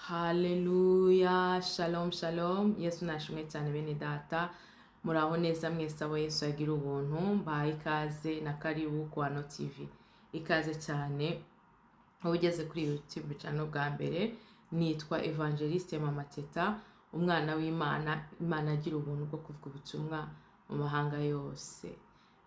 Haleluya, shalom shalom. Yesu nashimwe cyane bene data. Muraho neza mwese abo Yesu yagira ubuntu. Mbaye ikaze na karibu ku Uwana TV. Ikaze cyane. Aho ugeze kuri YouTube channel bwa mbere, nitwa Evangeliste Mama Teta, umwana w'Imana, Imana agira ubuntu bwo kuvuga ubutumwa mu mahanga yose.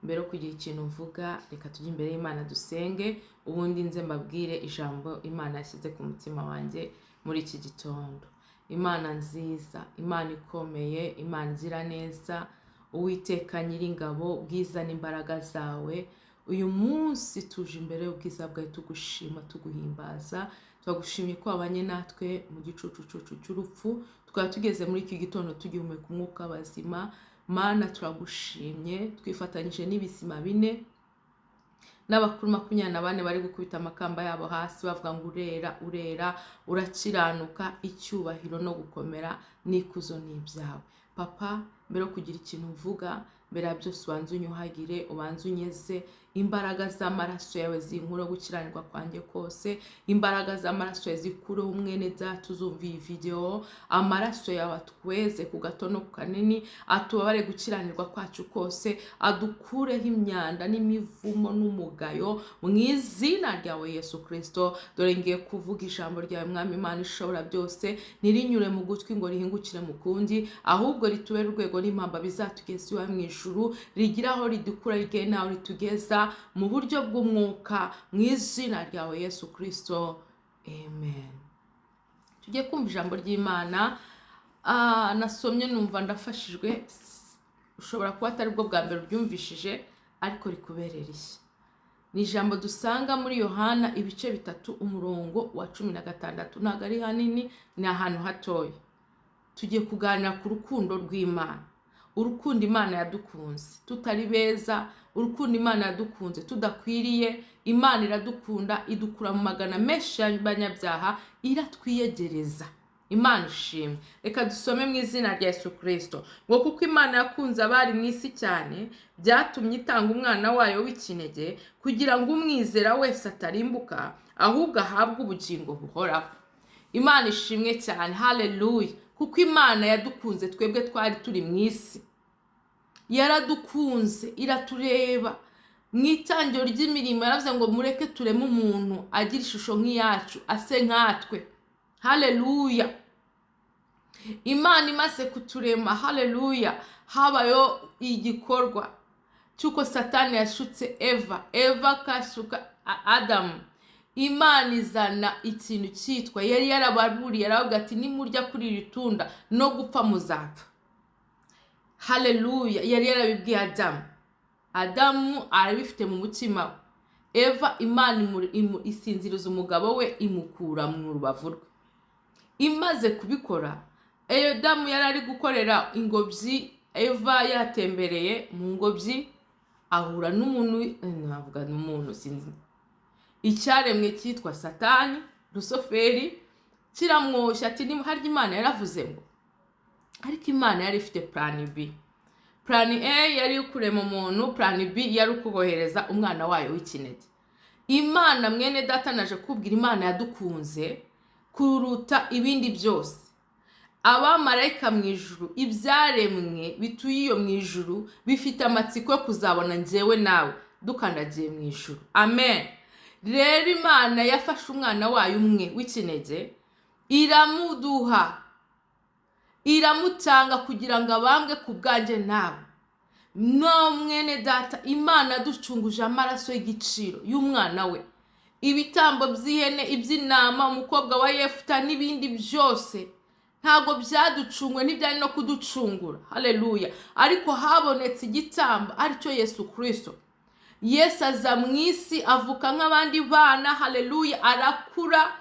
Mbere yo kugira ikintu mvuga, reka tujye imbere y'Imana dusenge, ubundi nze mbabwire ijambo Imana yashyize ku mutima wanjye muri iki gitondo. Imana nziza, Imana ikomeye, Imana igira neza, Uwiteka Nyiringabo, bwiza n'imbaraga zawe. Uyu munsi tuje imbere y'ubwiza bwawe tugushima, tuguhimbaza, twagushimye ko wabanye natwe mu gicucucucu cy'urupfu, tukaba tugeze muri iki gitondo tugihumeka umwuka w'abazima. Mana turagushimye, twifatanyije n'ibisima bine n'abakuru 24 bari gukubita amakamba yabo hasi bavuga ngo urera urera, urakiranuka, icyubahiro no gukomera n'ikuzo n'ibyawe. Papa, mbere yo kugira ikintu mvuga, mbere ya byose ubanze unyuhagire, ubanze unyeze, imbaraga z'amaraso yawe zinkure gukiranirwa kwanjye kose, imbaraga z'amaraso yawe zikureho umwene data uzumva iyi video, amaraso yawe atweze ku gato no ku kanini, atubabare gukiranirwa kwacu kose, adukureho imyanda n'imivumo n'umugayo mu izina ryawe Yesu Kristo. Dore ngiye kuvuga ijambo ryawe Mwami Imana ishobora byose, nirinyure mu gutwi ngo rihingukire mu kundi, ahubwo ritubere urwego n'impamba bizatugeza iwawe mu ijuru, rigira aho ridukura rigere naho ritugeza mu buryo bw'umwuka mu izina ryawe Yesu Kristo, amen. Tugiye kumva ijambo ry'Imana. Nasomye numva ndafashijwe, ushobora kuba atari bwo bwa mbere ubyumvishije, ariko rikuberera ishya. Ni ijambo dusanga muri Yohana ibice 3 umurongo wa 16. Ntabwo ari hanini, ni ahantu hatoya. Tugiye kuganira ku rukundo rw'Imana. Urukundo Imana yadukunze tutari beza, urukundo Imana yadukunze tudakwiriye. Imana iradukunda, idukura mu magana menshi y'abanyabyaha, iratwiyegereza. Imana ishimwe. Reka dusome mu izina rya Yesu Kristo ngo kuko Imana yakunze abari mu isi cyane, byatumye itanga umwana wayo w'ikinege, kugira ngo umwizera wese atarimbuka, ahubwo ahabwe ubugingo buhoraho. Imana ishimwe cyane. Haleluya. Kuko Imana yadukunze twebwe twari turi mu isi, yaradukunze, iratureba. Mu itangiro ry'imirimo yaravuze ngo mureke tureme umuntu agira ishusho nk'iyacu, ase nkatwe. Haleluya. Imana imaze kuturema, haleluya, habayo igikorwa cyuko Satani yashutse Eva kashuka Adamu. Imana izana ikintu cyitwa, yari yarabaruriye, yaravuga ati nimurya kuri iri tunda no gupfa muzapfa. Haleluya. Yari yarabibwiye Adamu arabifite mu mutima we. Eva, Imana isinziriza umugabo we, imukura mu rubavu rwe. Imaze kubikora, Adamu yari ari gukorera ingobyi, Eva yatembereye mu ngobyi, ahura n'umuntu, navuga n'umuntu sinzi, icyaremwe cyitwa Satani, Rusoferi, kiramwoshya ati harya Imana yaravuze ngo. Ariko Imana yari ifite plan B. Plan A yari ukurema umuntu, plan B yari ukubohereza umwana wayo w'ikinege. Imana mwene data naje kubwira, Imana yadukunze kuruta ibindi byose. Abamarayika mu ijuru, ibyaremwe bituye iyo mu ijuru, bifite amatsiko yo kuzabona njyewe nawe dukandagiye mu ijuru. Amen. Rero Imana yafashe umwana wayo umwe w'ikinege, iramuduha, iramutanga kugira ngo abambwe ku bwanjye nawe. No mwene data, Imana yaducunguje amaraso y'igiciro y'umwana we. Ibitambo by'ihene, iby'intama, umukobwa wa Yefuta n'ibindi byose ntago byaducungwe, ntibyari no kuducungura. Haleluya. Ariko habonetse igitambo, aricyo Yesu Kristo. Yesu aza mu isi, avuka nk'abandi bana. Haleluya. Arakura,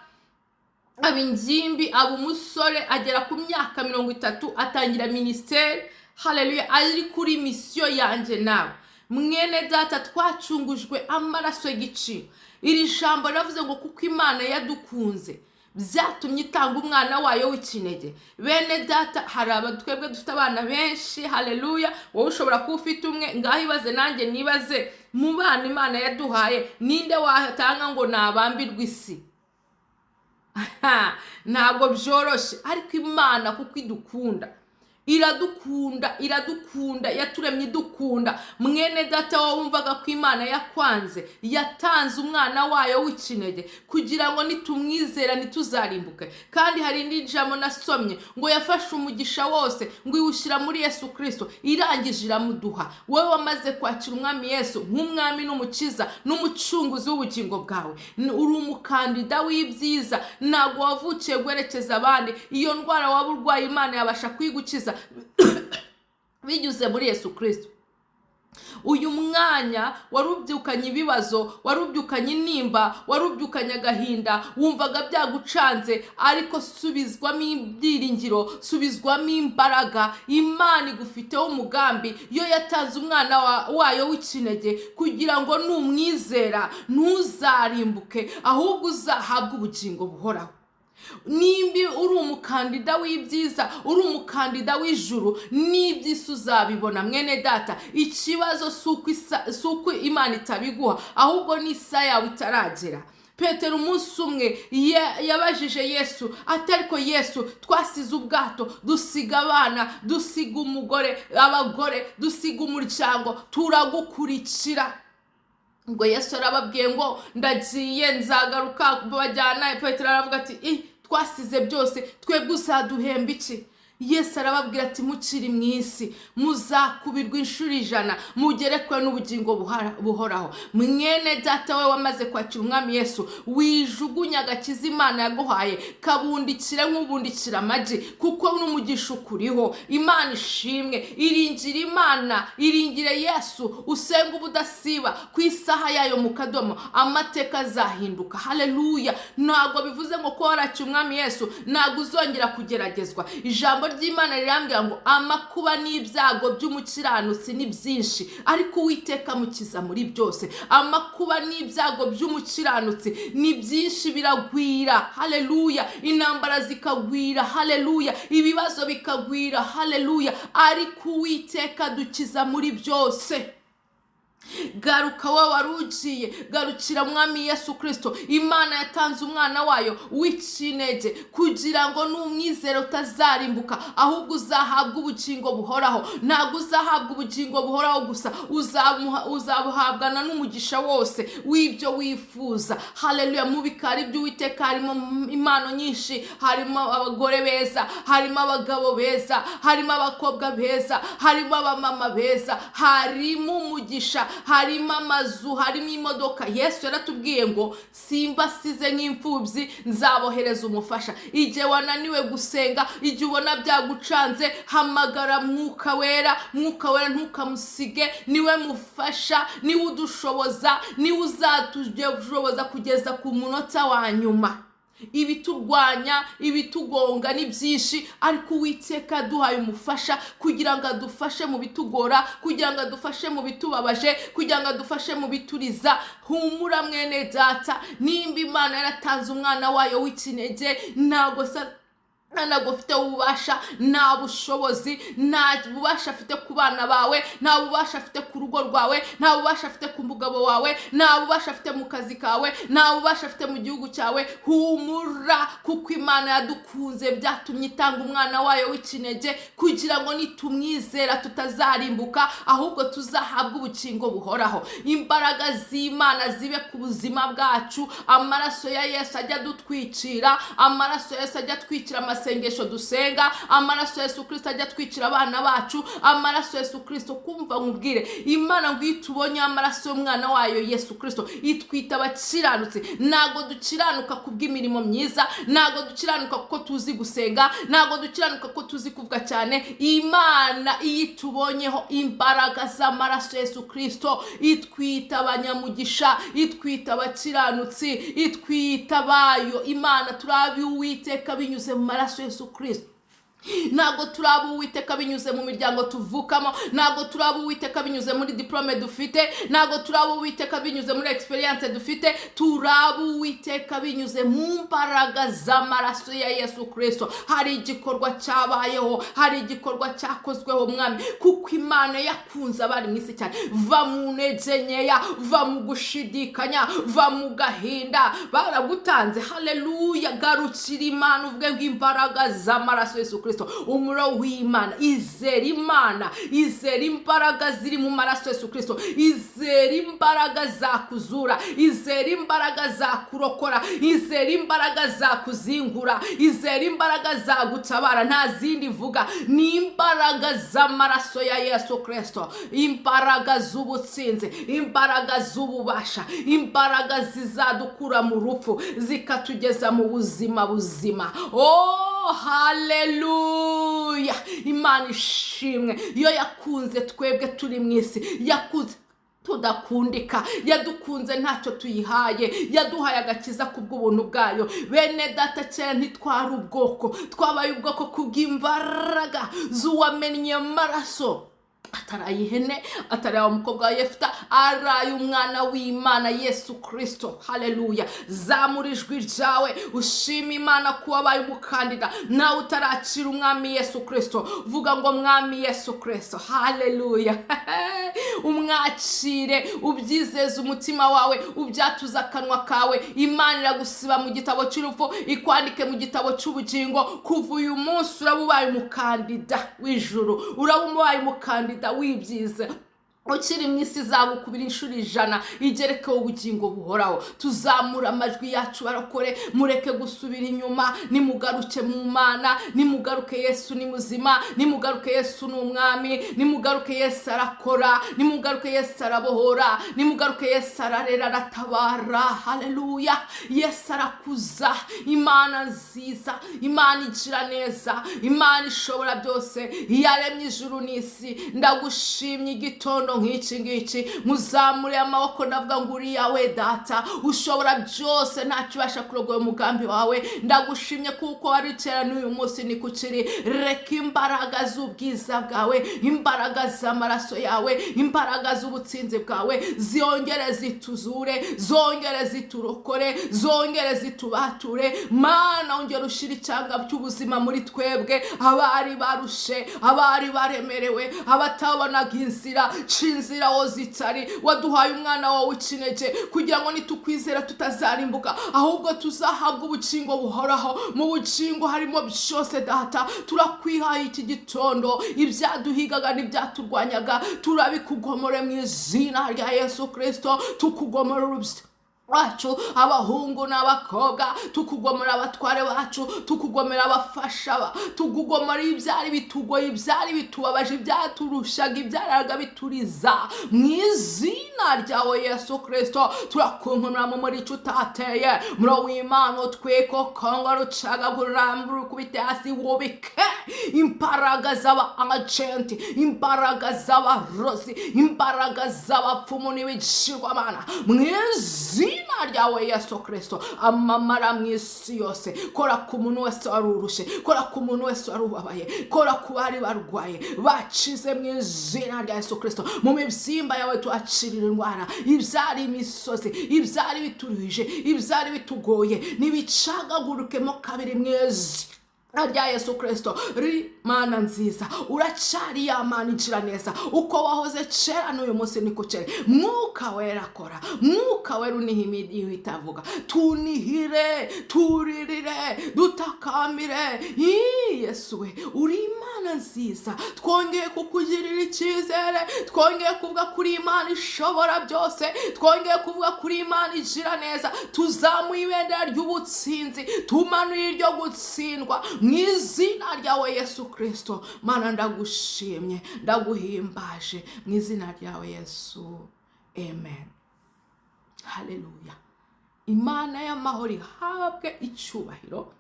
aba ingimbi, aba umusore, agera ku myaka 30, atangira ministeri. Haleluya. Ari kuri misiyo yanjye nawe. Mwene data, twacungujwe amaraso y'igiciro. Iri jambo ravuze ngo kuko Imana yadukunze, byatumye itanga umwana wayo w'ikinege. Bene data, hari twebwe dufite abana benshi. Haleluya. Wowe ushobora kuba ufite umwe, ngaho ibaze nanjye nibaze, mu bana Imana yaduhaye ninde watanga ngo nabambirwe isi? ntabwo byoroshe, ariko Imana kuko idukunda, iradukunda, yaturemye idukunda. Mwene data wowe wumvaga ko Imana yakwanze, yatanze umwana wayo w'ikinege kugira ngo nitumwizera ntituzarimbuke. Kandi hari indi jambo nasomye ngo yafashe umugisha wose ngo iwushyira muri Yesu Kristo, irangije iramuduha. Wowe wamaze kwakira umwami Yesu nk'umwami n'umukiza n'umucunguzi w'ubugingo bwawe, uri umukandida w'ibyiza, ntabwo wavukiye guherekeza abandi. Iyo ndwara waba urwaye Imana yabasha kuyigukiza binyuze muri Yesu Kristo. Uyu mwanya warubyukanye ibibazo, warubyukanye inimba, warubyukanye agahinda, wumvaga byagucanze, ariko subizwamo ibyiringiro, subizwamo imbaraga. Imana igufiteho umugambi, yo yatanze umwana wayo w'ikinege kugira ngo numwizera ntuzarimbuke, ahubwo uzahabwe ubugingo buhoraho. Nimbi uri umukandida w'ibyiza, uri umukandida w'ijuru, n'iby'isi uzabibona. Mwene data, ikibazo si uko Imana itabiguha, ahubwo ni isa yawe itaragera. Petero umunsi umwe yabajije Yesu ati ariko Yesu, twasize ubwato, dusiga abana, dusiga abagore, dusiga umuryango, turagukurikira. Ngo Yesu arababwiye ngo ndagiye nzagaruka bajyana. Petero aravuga ati twasize byose, twebwe uzaduhemba iki? Yesu arababwira ati mukiri mu isi muzakubirwa inshuro 100, mugerekwe n'ubugingo buhoraho. Mwene data we wamaze kwakira umwami Yesu, wijugunya agakiza Imana yaguhaye, kabundikire nk'ubundikira amagi, kuko n'umugisha ukuriho. Imana ishimwe, iringire Imana, iringire Yesu, usenga ubudasiba, ku isaha yayo mu kadomo amateka azahinduka. Haleluya! Ntabwo bivuze ngo ko warakira umwami Yesu ntabwo uzongera kugeragezwa. Ijambo ry'Imana rirambwira ngo amakuba n'ibyago by'umukiranutsi ni byinshi, ariko Uwiteka mukiza muri byose. Amakuba n'ibyago by'umukiranutsi ni byinshi, biragwira. Haleluya! Intambara zikagwira. Haleluya! Ibibazo bikagwira. Haleluya! Ariko Uwiteka dukiza muri byose. Garuka wowe warugiye, garukira mwami Yesu Kristo. Imana yatanze umwana wayo w'ikinege kugira ngo numwizera utazarimbuka, ahubwo uzahabwa ubugingo buhoraho. Ntabwo uzahabwa ubugingo buhoraho gusa, uzabuhabwana n'umugisha wose w'ibyo wifuza. Haleluya! Mu bikari by'Uwiteka harimo impano nyinshi, harimo abagore beza, harimo abagabo beza, harimo abakobwa beza, harimo abamama beza, harimo umugisha, harimo amazu, harimo imodoka. Yesu yaratubwiye ngo simbasize nk'imfubyi, nzabohereza umufasha. Igihe wananiwe gusenga, igihe ubona byagucanze, hamagara Mwuka Wera. Mwuka Wera ntukamusige, niwe mufasha, niwe udushoboza, niwe uzatujyoboza kugeza ku munota wa nyuma. Ibiturwanya, ibitugonga ni byinshi, ariko Uwiteka duhaye umufasha kugira ngo adufashe mu bitugora, kugira ngo adufashe mu bitubabaje, kugira ngo adufashe mu bituriza. Humura mwene data, nimba Imana yaratanze umwana wayo w'ikinege, ntabwo ufite ububasha, nta bushobozi, nta bubasha afite ku bana bawe, nta bubasha afite ku rugo rwawe, nta bubasha afite ku mugabo wawe, nta bubasha afite mu kazi kawe, nta bubasha afite mu gihugu cyawe. Humura, kuko Imana yadukunze byatumye itanga umwana wayo w'ikinege kugira ngo nitumwizera tutazarimbuka, ahubwo tuzahabwa ubugingo buhoraho. Imbaraga z'Imana zibe ku buzima bwacu. Amaraso ya Yesu ajya dutwikira, amaraso ya Yesu ajya twikira amasengesho dusenga, amaraso ya Yesu Kristo ajya twikira abana bacu, amaraso ya Yesu Kristo. Kumva nkubwire, Imana ngo itubonye amaraso y'umwana wayo Yesu Kristo itwita abakiranutsi. Ntago dukiranuka kubw'imirimo myiza, ntago dukiranuka kuko tuzi gusenga, ntago dukiranuka kuko tuzi kuvuga cyane. Imana iyitubonyeho imbaraga z'amaraso ya Yesu Kristo itwita abanyamugisha, itwita abakiranutsi, itwita bayo. Imana turabi Uwiteka binyuze mu maraso Yesu Kristo. ntago turaba Uwiteka binyuze mu miryango tuvukamo, ntago turaba Uwiteka binyuze muri diplome dufite, ntago turaba Uwiteka binyuze muri experience dufite, turaba Uwiteka binyuze mu mbaraga z'amaraso ya Yesu Kristo. Hari igikorwa cyabayeho, hari igikorwa cyakozweho mwami, kuko Imana yakunze abari mu isi cyane. Va mu ntege nkeya, va mu gushidikanya, va mu gahinda, baragutanze. Haleluya, garukira Imana uvuge ngo imbaraga z'amaraso Yesu Kristo. Umuro w'Imana, izera Imana, izera imbaraga ziri mu maraso Yesu Kristo, izera imbaraga zakuzura, izera imbaraga zakurokora, izera imbaraga zakuzingura, izera imbaraga zagutabara. Nta zindi vuga, ni imbaraga z'amaraso ya Yesu Kristo, imbaraga z'ubutsinzi, imbaraga z'ububasha, imbaraga zizadukura mu rupfu zikatugeza mu buzima buzima. Oh, haleluya, Imana ishimwe. Iyo yakunze twebwe turi mu isi, yakunze tudakundika, yadukunze ntacyo tuyihaye, yaduhaye agakiza kubw'ubuntu bwayo. Bene data, cyane ntitwari ubwoko, twabaye ubwoko kubw'imbaraga z'uwamennye amaraso, ataraye ihene, ataraye umukobwa wa Yefuta, araye umwana w'Imana Yesu Kristo. Haleluya, zamura ijwi ryawe ushima Imana ko wabaye umukandida. Nawe utaracira umwami Yesu Kristo, vuga ngo mwami Yesu Kristo. Haleluya, umwakire, ubyizeze umutima wawe, ubyatuza akanwa kawe. Imana iragusiba mu gitabo cy'urupfu, ikwandike mu gitabo cy'ubugingo. Kuva uyu munsi uraba ubaye umukandida w'ijuru, uraba ubaye umukandida wibyize. Ukiri mu isi izagukubira inshuro 100 igerekeho ubugingo buhoraho. Tuzamura amajwi yacu barakore, mureke gusubira inyuma, nimugaruke mu Mana, nimugaruke Yesu ni muzima, nimugaruke Yesu ni umwami, nimugaruke Yesu arakora, nimugaruke Yesu arabohora, nimugaruke Yesu ararera, aratabara. Haleluya, Yesu arakuza. Imana nziza, Imana igira neza, Imana ishobora byose, yaremye ijuru n'isi. Ndagushimye igitondo nk'iki ngiki, muzamure amaboko ndavuga ngo uri yawe data, ushobora byose, ntacyo ubasha kurogoya umugambi wawe. Ndagushimye kuko wari kera n'uyu munsi ni kukiri. Reka imbaraga z'ubwiza bwawe, imbaraga z'amaraso yawe, imbaraga z'ubutsinzi bwawe zongere zituzure, zongere ziturokore, zongere zitubature. Mana, ongera ushira icyanga cy'ubuzima muri twebwe, abari barushe, abari baremerewe, abatabonaga inzira, inzira wo zitari. Waduhaye umwana wawe w'ikinege kugira ngo nitukwizera tutazarimbuka, ahubwo tuzahabwa ubugingo buhoraho. Mu bugingo harimo byose data. Turakwihaye iki gitondo, ibyaduhigaga n'ibyaturwanyaga turabikugomore mu izina rya Yesu Kristo. Tukugomora wacu, abahungu n'abakobwa, tukugomera abatware bacu, tukugomera abafasha, tukugomera ibyari bitugoye, ibyari bitubabaje, ibyaturushaga, ibyaraga bituriza. Mu izina ryawe Yesu Kristo turakunkumura mu muri utateye. Muro w'Imana tweko kongo rucagagurambura kubite hasi wobike imbaraga z'aba agenti, imbaraga z'abarozi, imbaraga z'abapfumu n'ibigirwamana. Mu izina ryawe Yesu Kristo amamara mu isi yose. Kora ku muntu wese warurushe, kora ku muntu wese warubabaye, kora ku bari barwaye bacize mu izina rya Yesu Kristo. Mu mibyimba yawe tuacirira indwara, ibyari imisozi, ibyari bituruhije, ibyari bitugoye, nibicagagurukemo kabiri mu izina rya Yesu Kristo. Mana nziza, uracari ya Mana igira neza, uko wahoze kera n'uyu munsi niko kere. Mwuka wera akora, mwuka wera unihimidi itavuga. Tunihire, turirire, dutakamire. Yesu we, uri Imana nziza. Twongeye kukugirira icyizere, twongeye kuvuga kuri Imana ishobora byose, twongeye kuvuga kuri Imana igira neza. Tuzamuye ibendera ry'ubutsinzi, tumanuye iryo gutsindwa mu izina ryawe Yesu Kristo. Mana, ndagushimye, ndaguhimbaje mu izina ryawe Yesu. Amen. Haleluya. Imana y'amahoro ihabwe icyubahiro,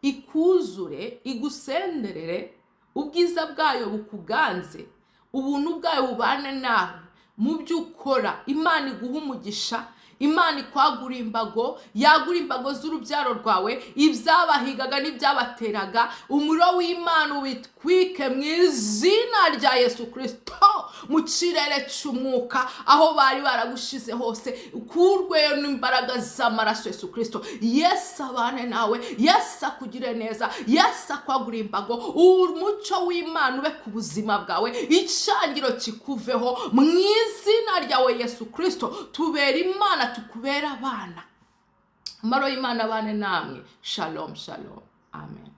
ikuzure, igusenderere, ubwiza bwayo bukuganze, ubuntu bwayo bubane nawe mu byo ukora. Imana iguha umugisha, Imana ikwagura imbago, yagura imbago z'urubyaro rwawe, ibyabahigaga n'ibyabateraga, umuriro w'Imana ubitwike mu izina rya Yesu Kristo, mu kirere cy'umwuka aho bari baragushize hose, ukurweyo n'imbaraga z'amaraso Yesu Kristo. Yesu abane nawe, Yesu akugire neza, Yesu akwagura imbago, umucyo w'Imana ube ku buzima bwawe, icyangiro kikuveho mu izina ryawe Yesu Kristo. Tubera Imana, tukubera abana. Amahoro y'Imana abane namwe. Shalom, shalom. Amen.